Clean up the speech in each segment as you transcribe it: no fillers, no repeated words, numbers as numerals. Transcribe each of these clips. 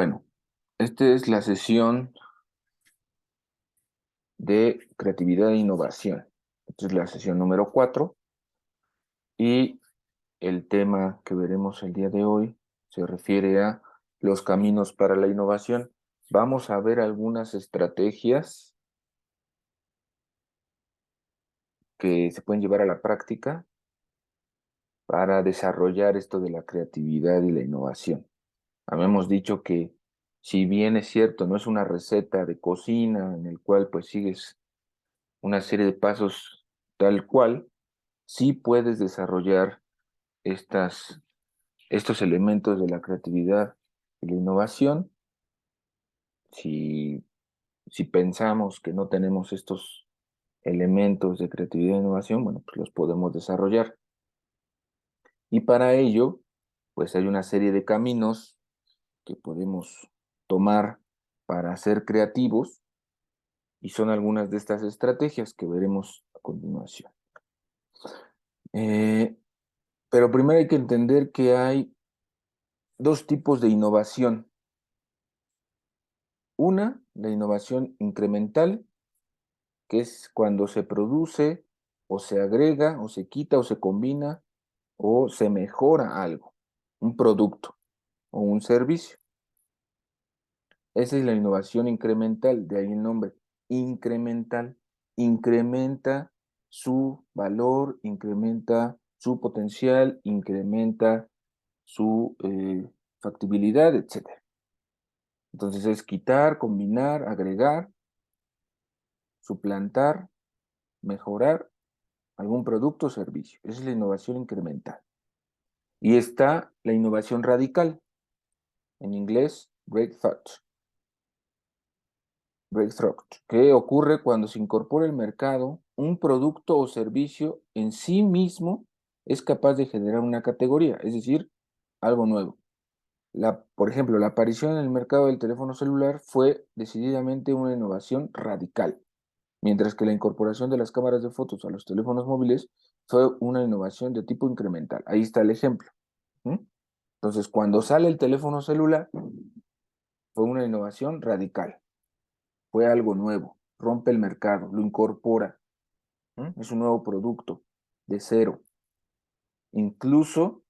Bueno, esta es la sesión de creatividad e innovación. Esta es la sesión número 4 y el tema que veremos el día de hoy se refiere a los caminos para la innovación. Vamos a ver algunas estrategias que se pueden llevar a la práctica para desarrollar esto de la creatividad y la innovación. Habíamos dicho que si bien es cierto, no es una receta de cocina en el cual pues sigues una serie de pasos tal cual, sí puedes desarrollar estos elementos de la creatividad y la innovación. Si, si pensamos que no tenemos estos elementos de creatividad e innovación, bueno, pues los podemos desarrollar. Y para ello, pues hay una serie de caminos que podemos tomar para ser creativos y son algunas de estas estrategias que veremos a continuación. Eh, pero primero hay que entender que hay dos tipos de innovación. Una, la innovación incremental, que es cuando se produce o se agrega o se quita o se combina o se mejora algo, un producto o un servicio. Esa es la innovación incremental, de ahí el nombre, incremental. Incrementa su valor, incrementa su potencial, incrementa su factibilidad, etc. Entonces es quitar, combinar, agregar, suplantar, mejorar algún producto o servicio. Esa es la innovación incremental. Y está la innovación radical, en inglés, breakthrough, que ocurre cuando se incorpora al mercado un producto o servicio en sí mismo es capaz de generar una categoría, es decir, algo nuevo. Por ejemplo, la aparición en el mercado del teléfono celular fue decididamente una innovación radical, mientras que la incorporación de las cámaras de fotos a los teléfonos móviles fue una innovación de tipo incremental. Ahí está el ejemplo. Entonces, cuando sale el teléfono celular, fue una innovación radical, fue algo nuevo, rompe el mercado, lo incorpora, es un nuevo producto de cero, incluso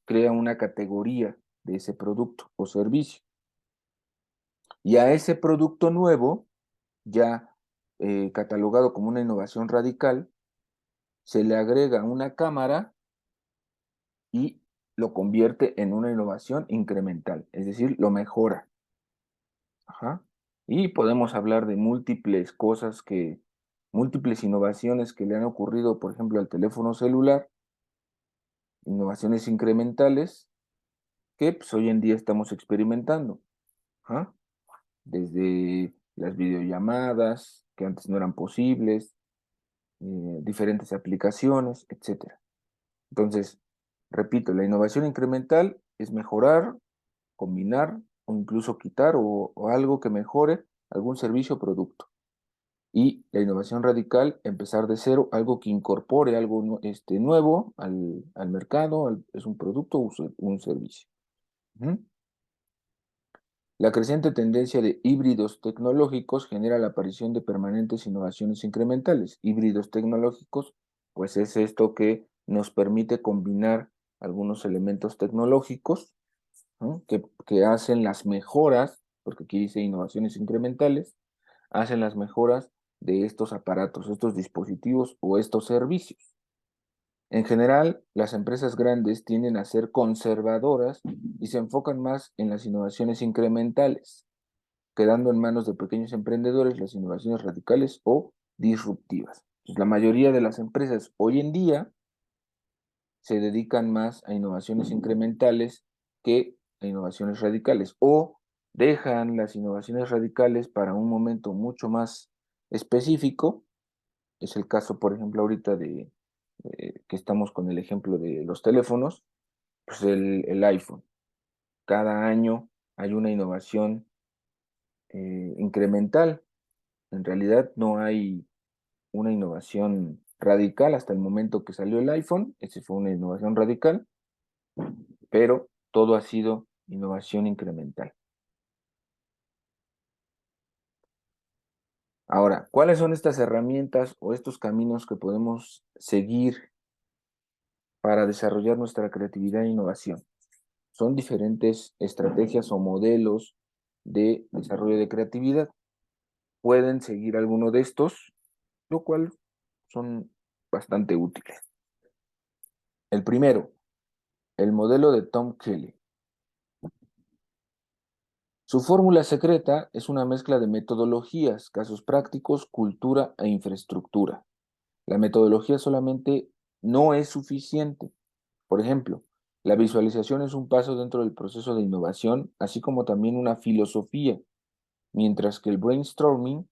crea una categoría de ese producto o servicio. Y a ese producto nuevo, ya catalogado como una innovación radical, se le agrega una cámara y lo convierte en una innovación incremental, es decir, lo mejora. Ajá. Y podemos hablar de múltiples innovaciones que le han ocurrido, por ejemplo, al teléfono celular, innovaciones incrementales que pues, hoy en día estamos experimentando. Ajá. Desde las videollamadas, que antes no eran posibles, diferentes aplicaciones, etcétera. Entonces, repito, la innovación incremental es mejorar, combinar o incluso quitar o algo que mejore algún servicio o producto. Y la innovación radical, empezar de cero, algo que incorpore algo nuevo al mercado, es un producto o un servicio. Ujú. La creciente tendencia de híbridos tecnológicos genera la aparición de permanentes innovaciones incrementales. Híbridos tecnológicos, pues es esto que nos permite combinar algunos elementos tecnológicos, ¿no? que hacen las mejoras, porque aquí dice innovaciones incrementales, hacen las mejoras de estos aparatos, estos dispositivos o estos servicios. En general, las empresas grandes tienden a ser conservadoras y se enfocan más en las innovaciones incrementales, quedando en manos de pequeños emprendedores las innovaciones radicales o disruptivas. Pues la mayoría de las empresas hoy en día se dedican más a innovaciones incrementales que a innovaciones radicales o dejan las innovaciones radicales para un momento mucho más específico. Es el caso, por ejemplo, ahorita que estamos con el ejemplo de los teléfonos, pues el iPhone. Cada año hay una innovación incremental. En realidad no hay una innovación radical hasta el momento que salió el iPhone. Esa fue una innovación radical, pero todo ha sido innovación incremental. Ahora, ¿cuáles son estas herramientas o estos caminos que podemos seguir para desarrollar nuestra creatividad e innovación? Son diferentes estrategias o modelos de desarrollo de creatividad. Pueden seguir alguno de estos, lo cual son bastante útiles. El primero, el modelo de Tom Kelly. Su fórmula secreta es una mezcla de metodologías, casos prácticos, cultura e infraestructura. La metodología solamente no es suficiente. Por ejemplo, la visualización es un paso dentro del proceso de innovación, así como también una filosofía, mientras que el brainstorming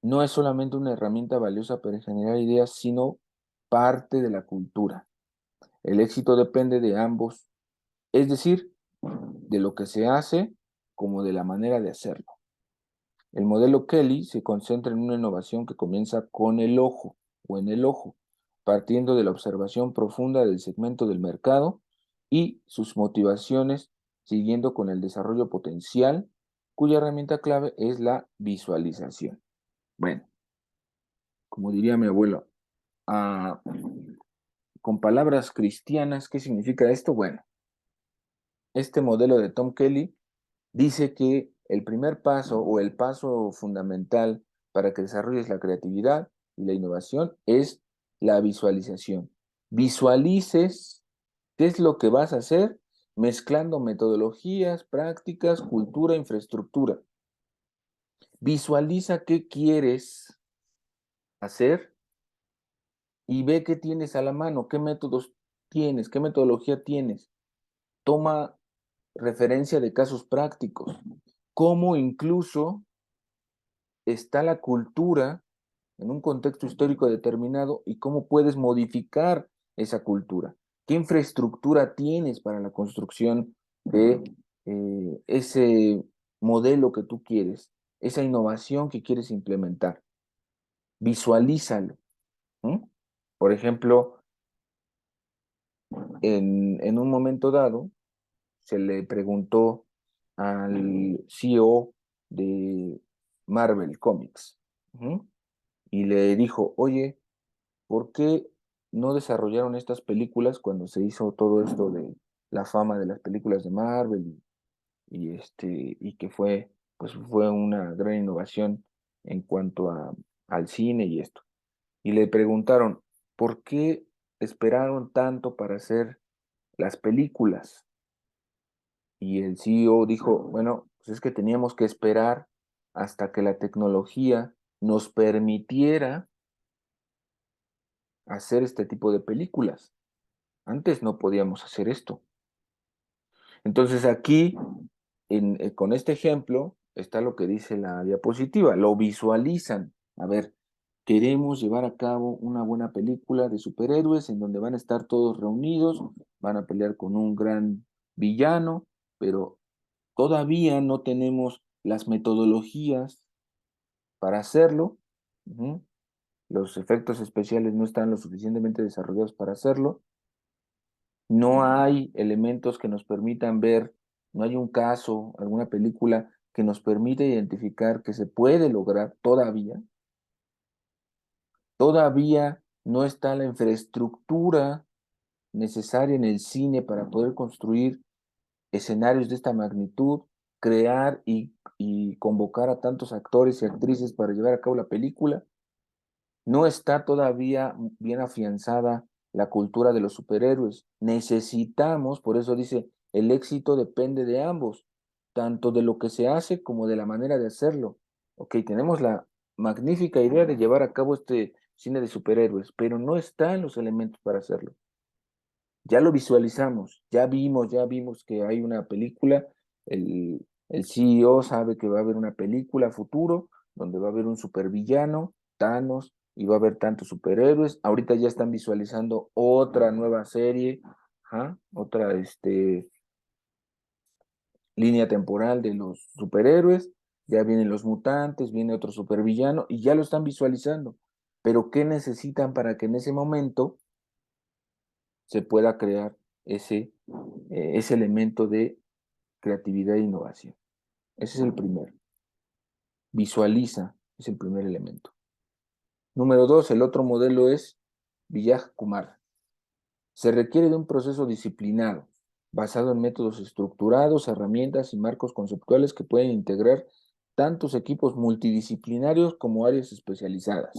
no es solamente una herramienta valiosa para generar ideas, sino parte de la cultura. El éxito depende de ambos, es decir, de lo que se hace como de la manera de hacerlo. El modelo Kelly se concentra en una innovación que comienza con el ojo o en el ojo, partiendo de la observación profunda del segmento del mercado y sus motivaciones, siguiendo con el desarrollo potencial, cuya herramienta clave es la visualización. Bueno, como diría mi abuelo, ah, con palabras cristianas, ¿qué significa esto? Bueno, este modelo de Tom Kelly dice que el primer paso o el paso fundamental para que desarrolles la creatividad y la innovación es la visualización. Visualices qué es lo que vas a hacer mezclando metodologías, prácticas, cultura, infraestructura. Visualiza qué quieres hacer y ve qué tienes a la mano, qué métodos tienes, qué metodología tienes. Toma referencia de casos prácticos, cómo incluso está la cultura en un contexto histórico determinado y cómo puedes modificar esa cultura. ¿Qué infraestructura tienes para la construcción de ese modelo que tú quieres, esa innovación que quieres implementar? Visualízalo. ¿Mm? Por ejemplo, en un momento dado, se le preguntó al CEO de Marvel Comics, ¿mm? Y le dijo, oye, ¿por qué no desarrollaron estas películas cuando se hizo todo esto de la fama de las películas de Marvel y que fue, pues fue una gran innovación en cuanto al cine y esto? Y le preguntaron, ¿por qué esperaron tanto para hacer las películas? Y el CEO dijo, bueno, pues es que teníamos que esperar hasta que la tecnología nos permitiera hacer este tipo de películas. Antes no podíamos hacer esto. Entonces aquí, con este ejemplo, está lo que dice la diapositiva. Lo visualizan. A ver, queremos llevar a cabo una buena película de superhéroes en donde van a estar todos reunidos, van a pelear con un gran villano, pero todavía no tenemos las metodologías para hacerlo. Ujú. Los efectos especiales no están lo suficientemente desarrollados para hacerlo. No hay elementos que nos permitan ver, no hay un caso, alguna película que nos permita identificar que se puede lograr todavía. Todavía no está la infraestructura necesaria en el cine para poder construir escenarios de esta magnitud, crear y convocar a tantos actores y actrices para llevar a cabo la película. No está todavía bien afianzada la cultura de los superhéroes. Necesitamos, por eso dice, el éxito depende de ambos, tanto de lo que se hace como de la manera de hacerlo. Ok, tenemos la magnífica idea de llevar a cabo este cine de superhéroes, pero no están los elementos para hacerlo. Ya lo visualizamos, ya vimos que hay una película, el CEO sabe que va a haber una película a futuro donde va a haber un supervillano, Thanos, y va a haber tantos superhéroes. Ahorita ya están visualizando otra nueva serie, ¿ah? Otra línea temporal de los superhéroes, ya vienen los mutantes, viene otro supervillano, y ya lo están visualizando. Pero ¿qué necesitan para que en ese momento se pueda crear ese elemento de creatividad e innovación? Ese es el primero. Visualiza. Es el primer elemento. Número 2, el otro modelo es Vijay Kumar. Se requiere de un proceso disciplinado, basado en métodos estructurados, herramientas y marcos conceptuales que pueden integrar tantos equipos multidisciplinarios como áreas especializadas.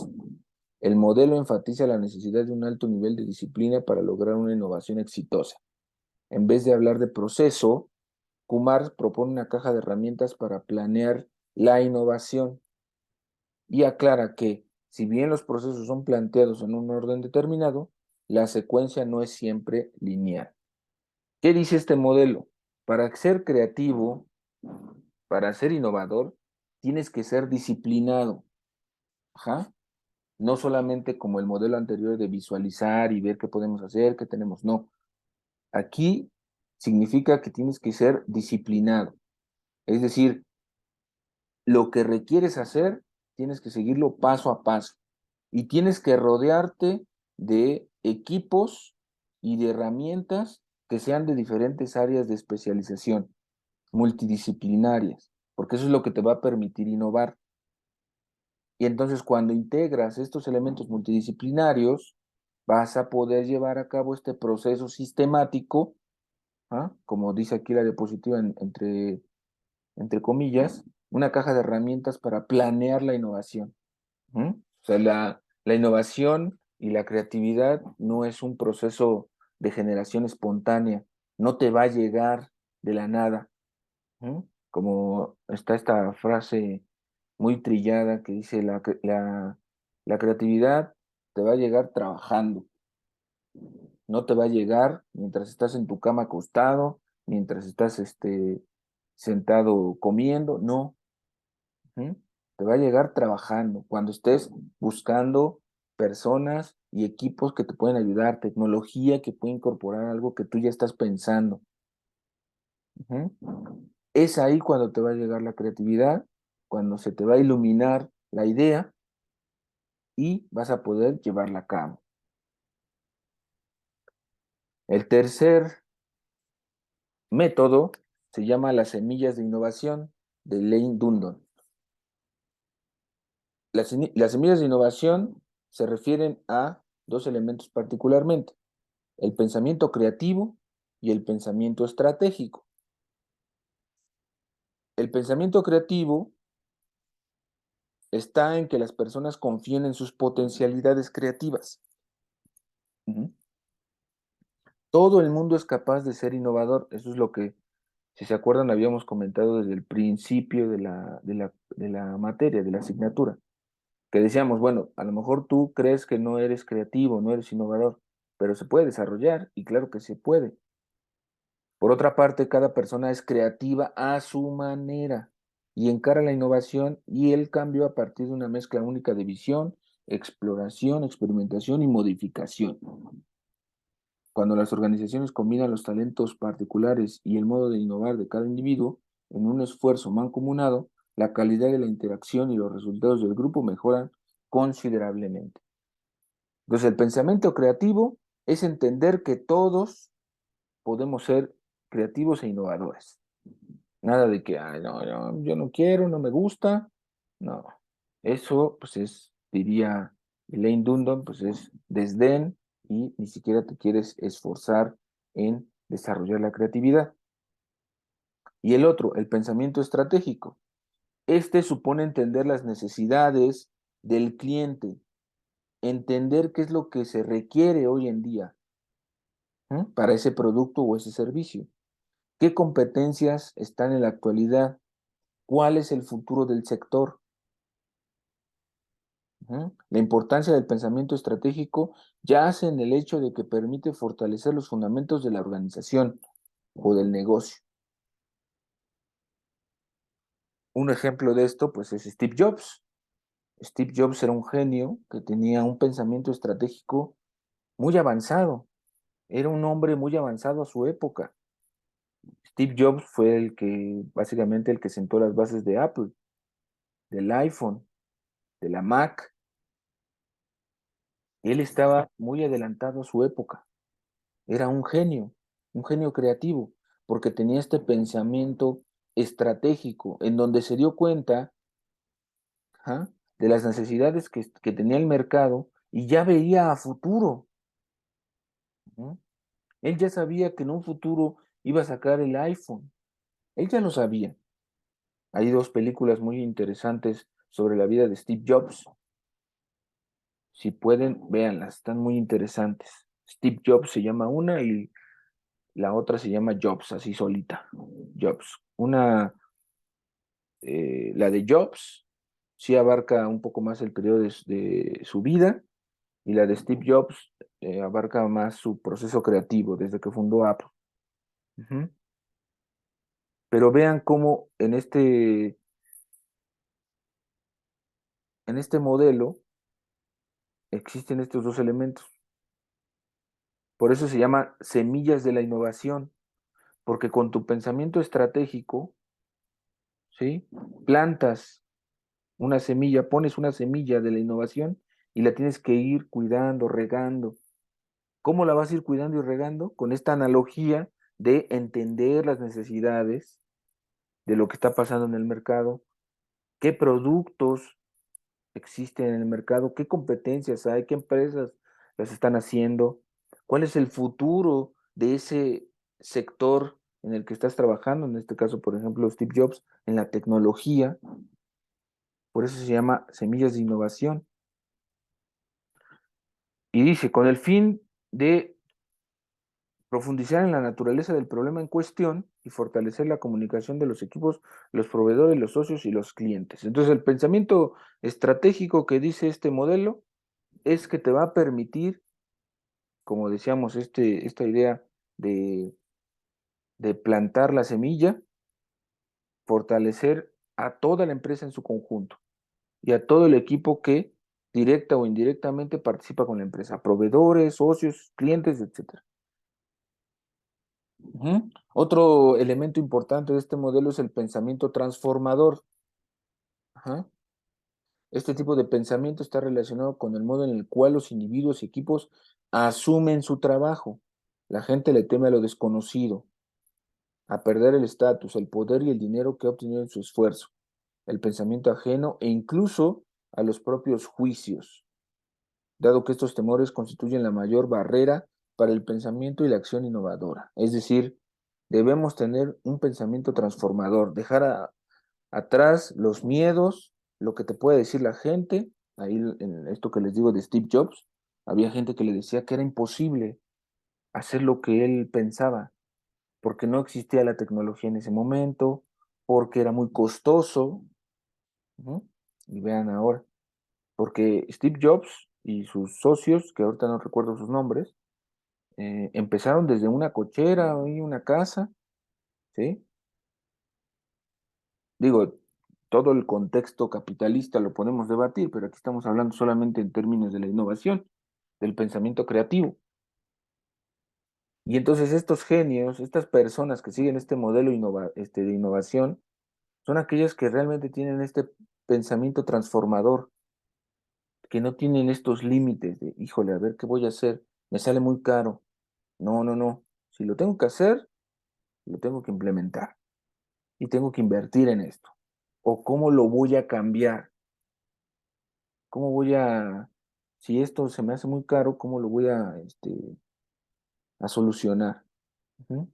El modelo enfatiza la necesidad de un alto nivel de disciplina para lograr una innovación exitosa. En vez de hablar de proceso, Kumar propone una caja de herramientas para planear la innovación y aclara que, si bien los procesos son planteados en un orden determinado, la secuencia no es siempre lineal. ¿Qué dice este modelo? Para ser creativo, para ser innovador, tienes que ser disciplinado. Ajá. No solamente como el modelo anterior de visualizar y ver qué podemos hacer, qué tenemos. No. Aquí significa que tienes que ser disciplinado. Es decir, lo que requieres hacer, tienes que seguirlo paso a paso. Y tienes que rodearte de equipos y de herramientas que sean de diferentes áreas de especialización, multidisciplinarias, porque eso es lo que te va a permitir innovar. Y entonces cuando integras estos elementos multidisciplinarios, vas a poder llevar a cabo este proceso sistemático, ¿ah? Como dice aquí la diapositiva entre comillas, una caja de herramientas para planear la innovación. O sea, la innovación y la creatividad no es un proceso de generación espontánea, no te va a llegar de la nada. Como está esta frase muy trillada que dice, la creatividad te va a llegar trabajando, no te va a llegar mientras estás en tu cama acostado, mientras estás sentado comiendo, no. ¿Mm? Te va a llegar trabajando, cuando estés buscando personas y equipos que te pueden ayudar, tecnología que puede incorporar algo que tú ya estás pensando. Ujú. Es ahí cuando te va a llegar la creatividad, cuando se te va a iluminar la idea y vas a poder llevarla a cabo. El tercer método se llama las semillas de innovación de Lane Dundon. Las semillas de innovación se refieren a dos elementos particularmente: el pensamiento creativo y el pensamiento estratégico. El pensamiento creativo está en que las personas confíen en sus potencialidades creativas. Todo el mundo es capaz de ser innovador. Eso es lo que, si se acuerdan, habíamos comentado desde el principio de la materia, de la asignatura, que decíamos, bueno, a lo mejor tú crees que no eres creativo, no eres innovador, pero se puede desarrollar y claro que se puede. Por otra parte, cada persona es creativa a su manera y encara la innovación y el cambio a partir de una mezcla única de visión, exploración, experimentación y modificación. Cuando las organizaciones combinan los talentos particulares y el modo de innovar de cada individuo en un esfuerzo mancomunado, la calidad de la interacción y los resultados del grupo mejoran considerablemente. Entonces, el pensamiento creativo es entender que todos podemos ser creativos e innovadores. Nada de que, ay, no, yo no quiero, no me gusta. No, eso pues diría Elaine Dundon, pues es desdén y ni siquiera te quieres esforzar en desarrollar la creatividad. Y el otro, el pensamiento estratégico. Este supone entender las necesidades del cliente, entender qué es lo que se requiere hoy en día, para ese producto o ese servicio. ¿Qué competencias están en la actualidad? ¿Cuál es el futuro del sector? La importancia del pensamiento estratégico yace en el hecho de que permite fortalecer los fundamentos de la organización o del negocio. Un ejemplo de esto, pues, es Steve Jobs. Steve Jobs era un genio que tenía un pensamiento estratégico muy avanzado. Era un hombre muy avanzado a su época. Steve Jobs fue básicamente el que sentó las bases de Apple, del iPhone, de la Mac. Él estaba muy adelantado a su época. Era un genio creativo, porque tenía este pensamiento estratégico, en donde se dio cuenta, ¿ah?, de las necesidades que tenía el mercado y ya veía a futuro. ¿No? Él ya sabía que en un futuro iba a sacar el iPhone. Él ya lo sabía. Hay dos películas muy interesantes sobre la vida de Steve Jobs. Si pueden, véanlas, están muy interesantes. Steve Jobs se llama una y la otra se llama Jobs, así solita. Jobs. La de Jobs sí abarca un poco más el periodo de su vida y la de Steve Jobs abarca más su proceso creativo desde que fundó Apple. Ujú. Pero vean cómo en este modelo existen estos dos elementos. Por eso se llama semillas de la innovación, porque con tu pensamiento estratégico, ¿sí? Plantas una semilla, pones una semilla de la innovación y la tienes que ir cuidando, regando. ¿Cómo la vas a ir cuidando y regando? Con esta analogía de entender las necesidades de lo que está pasando en el mercado, qué productos existen en el mercado, qué competencias hay, qué empresas las están haciendo, cuál es el futuro de ese sector en el que estás trabajando, en este caso, por ejemplo, Steve Jobs, en la tecnología, por eso se llama semillas de innovación. Y dice, con el fin de profundizar en la naturaleza del problema en cuestión y fortalecer la comunicación de los equipos, los proveedores, los socios y los clientes. Entonces, el pensamiento estratégico que dice este modelo es que te va a permitir, como decíamos, esta idea de, de plantar la semilla, fortalecer a toda la empresa en su conjunto y a todo el equipo que directa o indirectamente participa con la empresa, proveedores, socios, clientes, etcétera. Otro elemento importante de este modelo es el pensamiento transformador. Ajá. Este tipo de pensamiento está relacionado con el modo en el cual los individuos y equipos asumen su trabajo. La gente le teme a lo desconocido, a perder el estatus, el poder y el dinero que ha obtenido en su esfuerzo, el pensamiento ajeno e incluso a los propios juicios, dado que estos temores constituyen la mayor barrera para el pensamiento y la acción innovadora. Es decir, debemos tener un pensamiento transformador, atrás los miedos, lo que te puede decir la gente. Ahí en esto que les digo de Steve Jobs, había gente que le decía que era imposible hacer lo que él pensaba, porque no existía la tecnología en ese momento, porque era muy costoso. ¿No? Y vean ahora, porque Steve Jobs y sus socios, que ahorita no recuerdo sus nombres, empezaron desde una cochera y una casa, ¿sí? Digo, todo el contexto capitalista lo podemos debatir, pero aquí estamos hablando solamente en términos de la innovación, del pensamiento creativo. Y entonces estos genios, estas personas que siguen este modelo de innovación, son aquellas que realmente tienen este pensamiento transformador, que no tienen estos límites de, híjole, a ver qué voy a hacer, me sale muy caro. No, no, no. Si lo tengo que hacer, lo tengo que implementar y tengo que invertir en esto. ¿O cómo lo voy a cambiar? ¿Cómo voy si esto se me hace muy caro, cómo lo voy a solucionar? Ujú.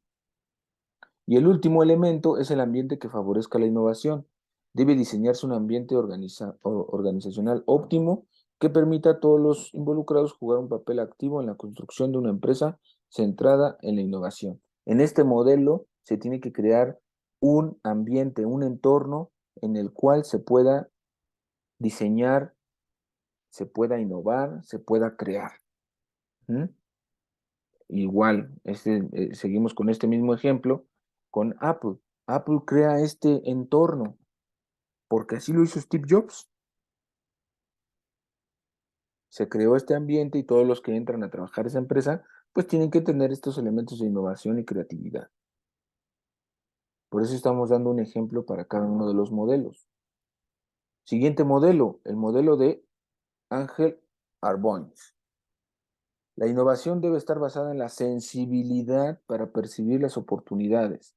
Y el último elemento es el ambiente que favorezca la innovación. Debe diseñarse un ambiente organizacional óptimo que permita a todos los involucrados jugar un papel activo en la construcción de una empresa centrada en la innovación. En este modelo se tiene que crear un ambiente, un entorno en el cual se pueda diseñar, se pueda innovar, se pueda crear. ¿Mm? Igual, seguimos con este mismo ejemplo con Apple. Apple crea este entorno porque así lo hizo Steve Jobs. Se creó este ambiente y todos los que entran a trabajar esa empresa, pues tienen que tener estos elementos de innovación y creatividad. Por eso estamos dando un ejemplo para cada uno de los modelos. Siguiente modelo, el modelo de Ángel Arboins. La innovación debe estar basada en la sensibilidad para percibir las oportunidades,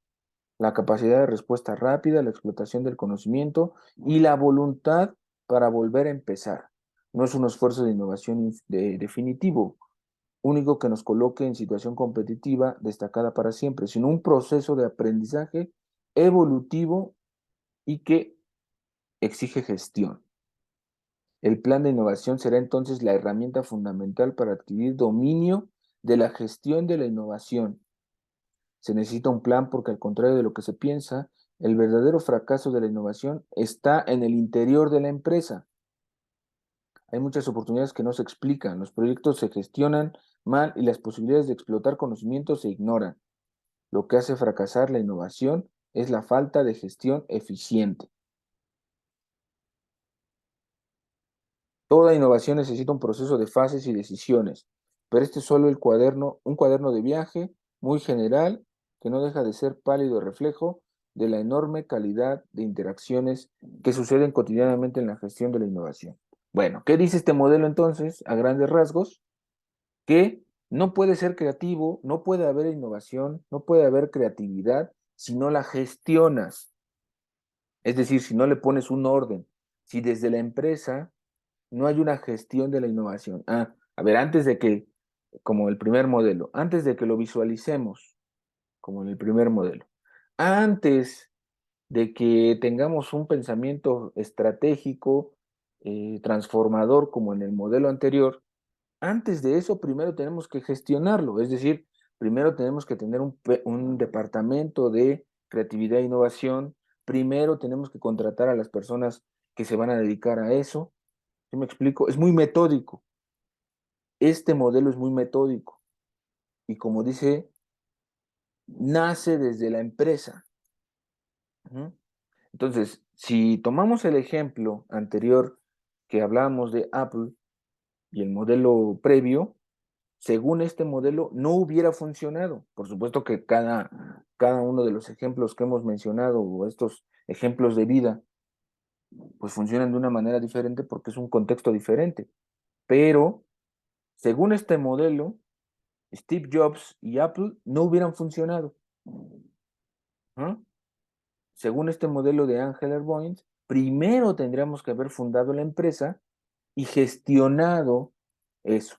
la capacidad de respuesta rápida, la explotación del conocimiento y la voluntad para volver a empezar. No es un esfuerzo de innovación definitivo, único que nos coloque en situación competitiva destacada para siempre, sino un proceso de aprendizaje evolutivo y que exige gestión. El plan de innovación será entonces la herramienta fundamental para adquirir dominio de la gestión de la innovación. Se necesita un plan porque al contrario de lo que se piensa, el verdadero fracaso de la innovación está en el interior de la empresa. Hay muchas oportunidades que no se explican, los proyectos se gestionan mal y las posibilidades de explotar conocimientos se ignoran. Lo que hace fracasar la innovación es la falta de gestión eficiente. Toda innovación necesita un proceso de fases y decisiones, pero este es solo un cuaderno de viaje muy general que no deja de ser pálido reflejo de la enorme calidad de interacciones que suceden cotidianamente en la gestión de la innovación. Bueno, ¿qué dice este modelo entonces, a grandes rasgos? Que no puede ser creativo, no puede haber innovación, no puede haber creatividad si no la gestionas. Es decir, si no le pones un orden, si desde la empresa no hay una gestión de la innovación. A ver, como el primer modelo, antes de que lo visualicemos, como en el primer modelo, antes de que tengamos un pensamiento estratégico, transformador, como en el modelo anterior, antes de eso, primero tenemos que gestionarlo, es decir, primero tenemos que tener un departamento de creatividad e innovación, primero tenemos que contratar a las personas que se van a dedicar a eso. ¿Sí me explico? Es muy metódico. Este modelo es muy metódico y como dice, nace desde la empresa. Entonces, si tomamos el ejemplo anterior que hablábamos de Apple y el modelo previo, según este modelo no hubiera funcionado. Por supuesto que cada uno de los ejemplos que hemos mencionado o estos ejemplos de vida, pues funcionan de una manera diferente porque es un contexto diferente. Pero, según este modelo, Steve Jobs y Apple no hubieran funcionado. ¿Ah? Según este modelo de Angela Boynt, primero tendríamos que haber fundado la empresa y gestionado eso.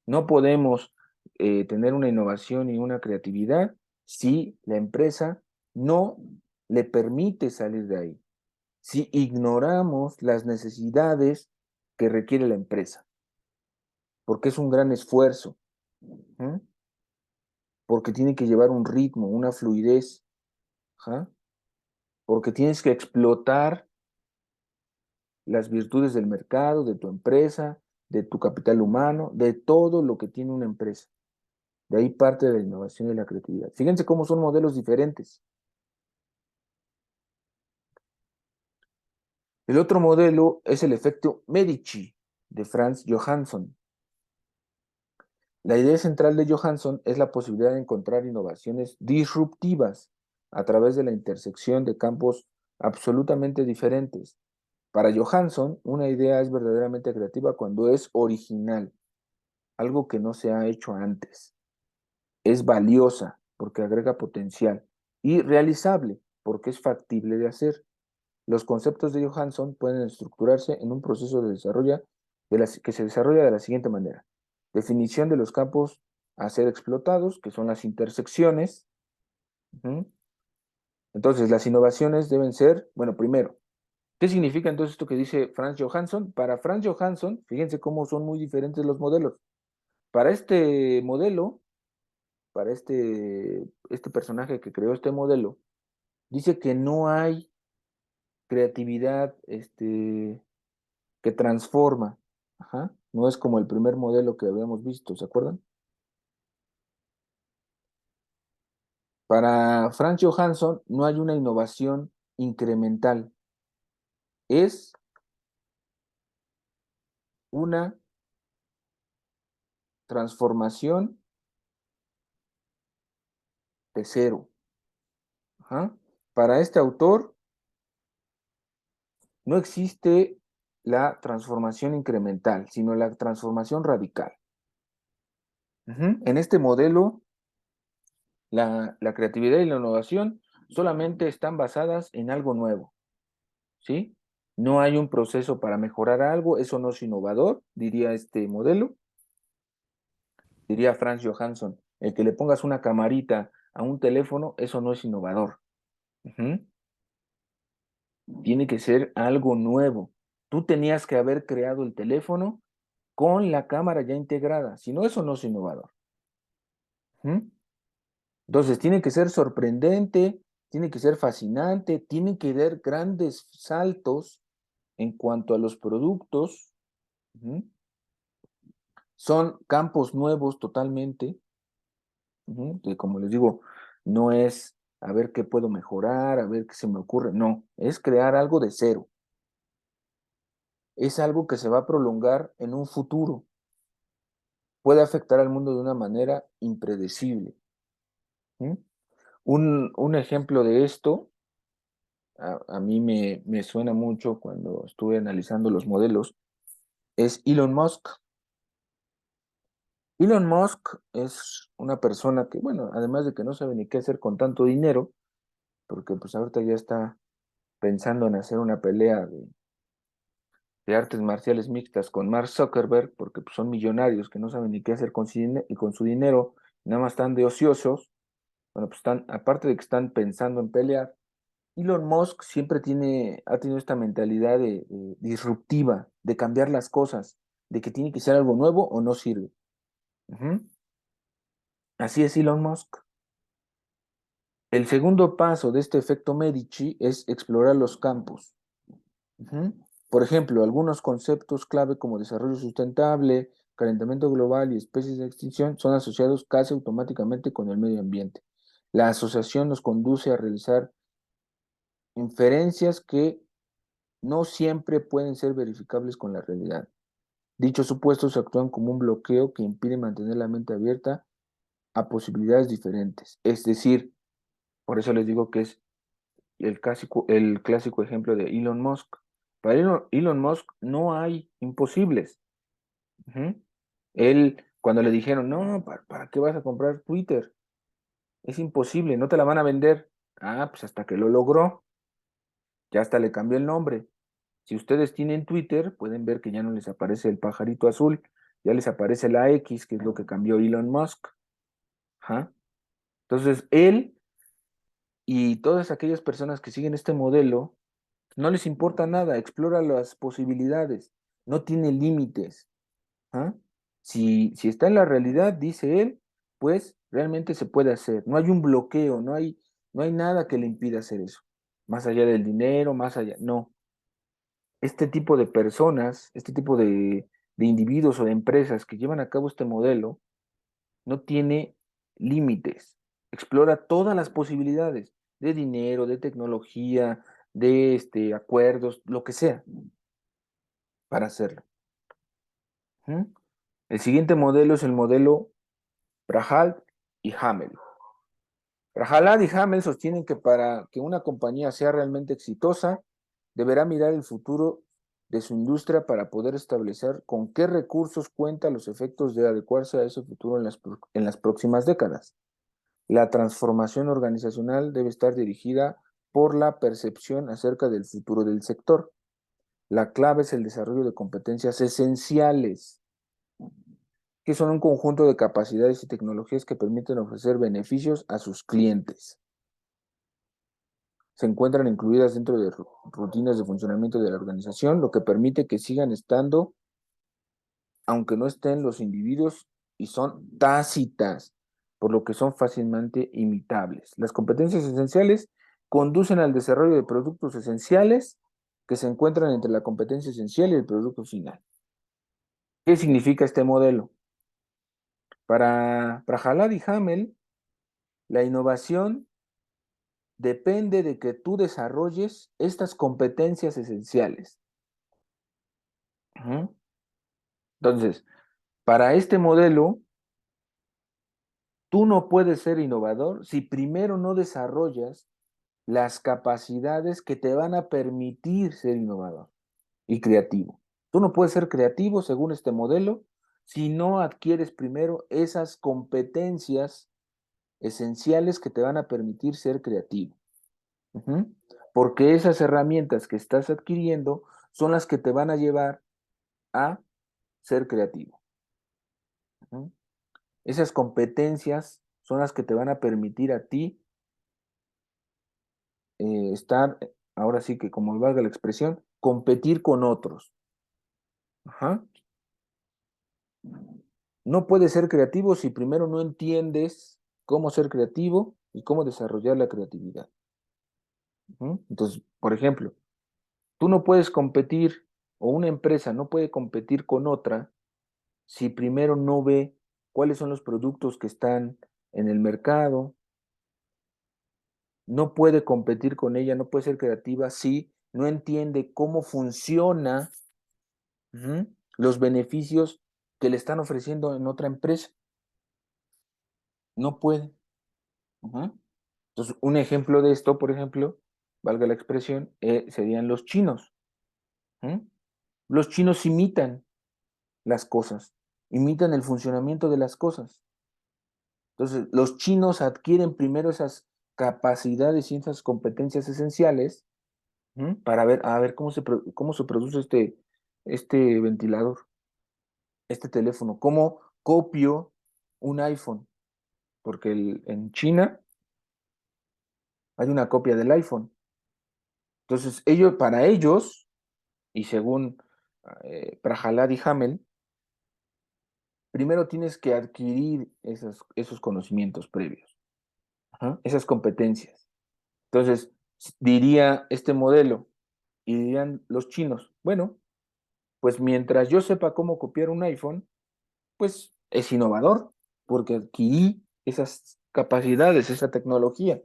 No podemos tener una innovación y una creatividad si la empresa no le permite salir de ahí, si ignoramos las necesidades que requiere la empresa, porque es un gran esfuerzo, porque tiene que llevar un ritmo, una fluidez, ¿ja? Porque tienes que explotar las virtudes del mercado, de tu empresa, de tu capital humano, de todo lo que tiene una empresa. De ahí parte de la innovación y la creatividad. Fíjense cómo son modelos diferentes. El otro modelo es el efecto Medici de Franz Johansson. La idea central de Johansson es la posibilidad de encontrar innovaciones disruptivas a través de la intersección de campos absolutamente diferentes. Para Johansson, una idea es verdaderamente creativa cuando es original, algo que no se ha hecho antes. Es valiosa porque agrega potencial y realizable porque es factible de hacer. Los conceptos de Johansson pueden estructurarse en un proceso de desarrollo que se desarrolla de la siguiente manera. Definición de los campos a ser explotados, que son las intersecciones. Entonces, las innovaciones deben ser, bueno, primero, ¿qué significa entonces esto que dice Franz Johansson? Para Franz Johansson, fíjense cómo son muy diferentes los modelos. Para este modelo, para este personaje que creó este modelo, dice que no hay creatividad que transforma. Ajá. No es como el primer modelo que habíamos visto, ¿se acuerdan? Para Franz Johansson no hay una innovación incremental, es una transformación de cero. Ajá. Para este autor no existe la transformación incremental, sino la transformación radical. En este modelo, la creatividad y la innovación solamente están basadas en algo nuevo, ¿sí? No hay un proceso para mejorar algo, eso no es innovador, diría este modelo, diría Franz Johansson. El que le pongas una camarita a un teléfono, eso no es innovador. Ujú. Tiene que ser algo nuevo. Tú tenías que haber creado el teléfono con la cámara ya integrada, si no, eso no es innovador. Ujú. Entonces, tiene que ser sorprendente, tiene que ser fascinante, tiene que dar grandes saltos en cuanto a los productos. Ujú. Son campos nuevos totalmente. Ujú, que como les digo, no es a ver qué puedo mejorar, a ver qué se me ocurre. No, es crear algo de cero. Es algo que se va a prolongar en un futuro. Puede afectar al mundo de una manera impredecible. ¿Mm? Un ejemplo de esto, a mí me suena mucho cuando estuve analizando los modelos, es Elon Musk. Elon Musk es una persona que, bueno, además de que no sabe ni qué hacer con tanto dinero, porque pues ahorita ya está pensando en hacer una pelea de artes marciales mixtas con Mark Zuckerberg, porque pues, son millonarios que no saben ni qué hacer con y con su dinero, nada más están de ociosos. Bueno, pues están, aparte de que están pensando en pelear, Elon Musk siempre ha tenido esta mentalidad de disruptiva, de cambiar las cosas, de que tiene que ser algo nuevo o no sirve. Ujú. Así es Elon Musk. El segundo paso de este efecto Medici es explorar los campos. Ujú. Por ejemplo, algunos conceptos clave como desarrollo sustentable, calentamiento global y especies de extinción son asociados casi automáticamente con el medio ambiente. La asociación nos conduce a realizar inferencias que no siempre pueden ser verificables con la realidad. Dichos supuestos actúan como un bloqueo que impide mantener la mente abierta a posibilidades diferentes. Es decir, por eso les digo que es el clásico ejemplo de Elon Musk. Para Elon Musk no hay imposibles. Ujú. Él, cuando le dijeron, no, ¿para qué vas a comprar Twitter? Es imposible, no te la van a vender. Ah, pues hasta que lo logró, ya hasta le cambió el nombre. Si ustedes tienen Twitter, pueden ver que ya no les aparece el pajarito azul, ya les aparece la X, que es lo que cambió Elon Musk. Ajá. Entonces, él y todas aquellas personas que siguen este modelo, no les importa nada, explora las posibilidades, no tiene límites. ¿Ah? Si está en la realidad, dice él, pues realmente se puede hacer. No hay un bloqueo, no hay nada que le impida hacer eso. Más allá del dinero, más allá. No. Este tipo de personas, este tipo de individuos o de empresas que llevan a cabo este modelo, no tiene límites. Explora todas las posibilidades de dinero, de tecnología, de acuerdos, lo que sea, para hacerlo. ¿Mm? El siguiente modelo es el modelo Prajal y Hamel. Prajal y Hamel sostienen que para que una compañía sea realmente exitosa, deberá mirar el futuro de su industria para poder establecer con qué recursos cuenta los efectos de adecuarse a ese futuro en las próximas décadas. La transformación organizacional debe estar dirigida por la percepción acerca del futuro del sector. La clave es el desarrollo de competencias esenciales que son un conjunto de capacidades y tecnologías que permiten ofrecer beneficios a sus clientes. Se encuentran incluidas dentro de rutinas de funcionamiento de la organización, lo que permite que sigan estando, aunque no estén los individuos, y son tácitas, por lo que son fácilmente imitables. Las competencias esenciales conducen al desarrollo de productos esenciales que se encuentran entre la competencia esencial y el producto final. ¿Qué significa este modelo? Para Prahalad y Hamel, la innovación depende de que tú desarrolles estas competencias esenciales. Ujú. Entonces, para este modelo, tú no puedes ser innovador si primero no desarrollas las capacidades que te van a permitir ser innovador y creativo. Tú no puedes ser creativo según este modelo si no adquieres primero esas competencias esenciales que te van a permitir ser creativo. Ujú. porque esas herramientas que estás adquiriendo son las que te van a llevar a ser creativo. ¿Mm? Esas competencias son las que te van a permitir a ti estar, ahora sí que como valga la expresión, competir con otros. Ajá. No puedes ser creativo si primero no entiendes cómo ser creativo y cómo desarrollar la creatividad. Ujú. Entonces, por ejemplo, tú no puedes competir o una empresa no puede competir con otra si primero no ve cuáles son los productos que están en el mercado, no puede competir con ella, no puede ser creativa si no entiende cómo funciona, ujú, los beneficios que le están ofreciendo en otra empresa. No puede. Ujú. Entonces, un ejemplo de esto, por ejemplo, valga la expresión, serían los chinos. ¿Mm? Los chinos imitan las cosas, imitan el funcionamiento de las cosas. Entonces, los chinos adquieren primero esas capacidades y esas competencias esenciales, ¿mm?, para ver, a ver cómo se produce este ventilador, este teléfono, cómo copio un iPhone, porque en China hay una copia del iPhone. Entonces, para ellos, y según Prahalad y Hamel, primero tienes que adquirir esos conocimientos previos, ajá, esas competencias. Entonces, diría este modelo, y dirían los chinos, bueno, pues mientras yo sepa cómo copiar un iPhone, pues es innovador, porque adquirí esas capacidades, esa tecnología.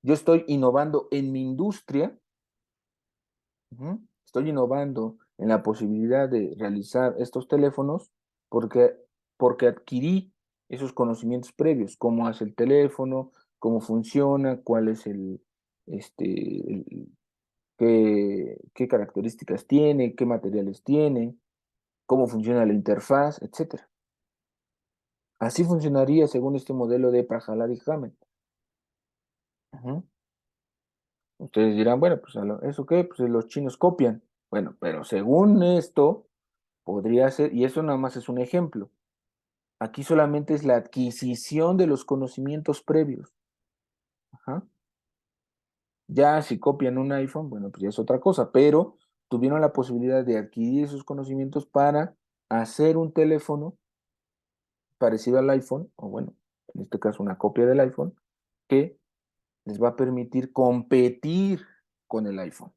Yo estoy innovando en mi industria. Ujú. Estoy innovando en la posibilidad de realizar estos teléfonos porque, porque adquirí esos conocimientos previos, cómo hace el teléfono, cómo funciona, cuál es qué características tiene, qué materiales tiene, cómo funciona la interfaz, etcétera. Así funcionaría según este modelo de Prahalad y Hammett. Ujú. Ustedes dirán, bueno, pues ¿eso qué? Pues los chinos copian. Bueno, pero según esto, podría ser, y eso nada más es un ejemplo. Aquí solamente es la adquisición de los conocimientos previos. Ajá. Ya si copian un iPhone, bueno, pues ya es otra cosa, pero tuvieron la posibilidad de adquirir esos conocimientos para hacer un teléfono parecido al iPhone, o bueno, en este caso una copia del iPhone, que les va a permitir competir con el iPhone.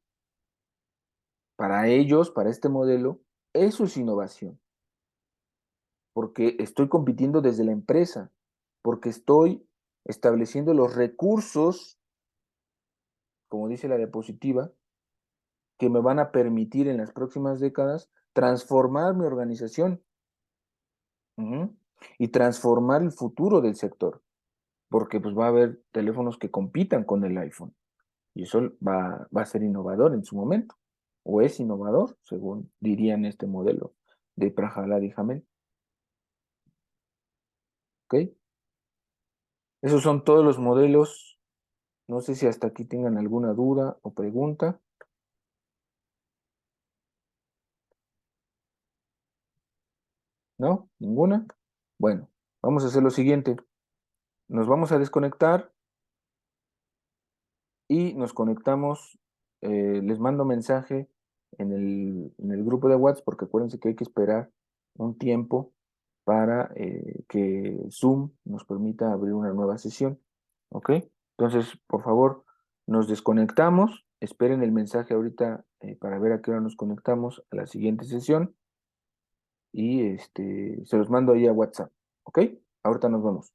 Para ellos, para este modelo, eso es innovación, porque estoy compitiendo desde la empresa, porque estoy estableciendo los recursos, como dice la diapositiva, que me van a permitir en las próximas décadas transformar mi organización, ujú, y transformar el futuro del sector, porque pues va a haber teléfonos que compitan con el iPhone y eso va a ser innovador en su momento, o es innovador, según dirían este modelo de Prahalad y Hamel. ¿Ok? Esos son todos los modelos. No sé si hasta aquí tengan alguna duda o pregunta. ¿No? ¿Ninguna? Bueno, vamos a hacer lo siguiente. Nos vamos a desconectar y nos conectamos. Les mando mensaje en el grupo de WhatsApp porque acuérdense que hay que esperar un tiempo para que Zoom nos permita abrir una nueva sesión. ¿Ok? Entonces, por favor, nos desconectamos. Esperen el mensaje ahorita para ver a qué hora nos conectamos a la siguiente sesión y se los mando ahí a WhatsApp. ¿Ok? Ahorita nos vemos.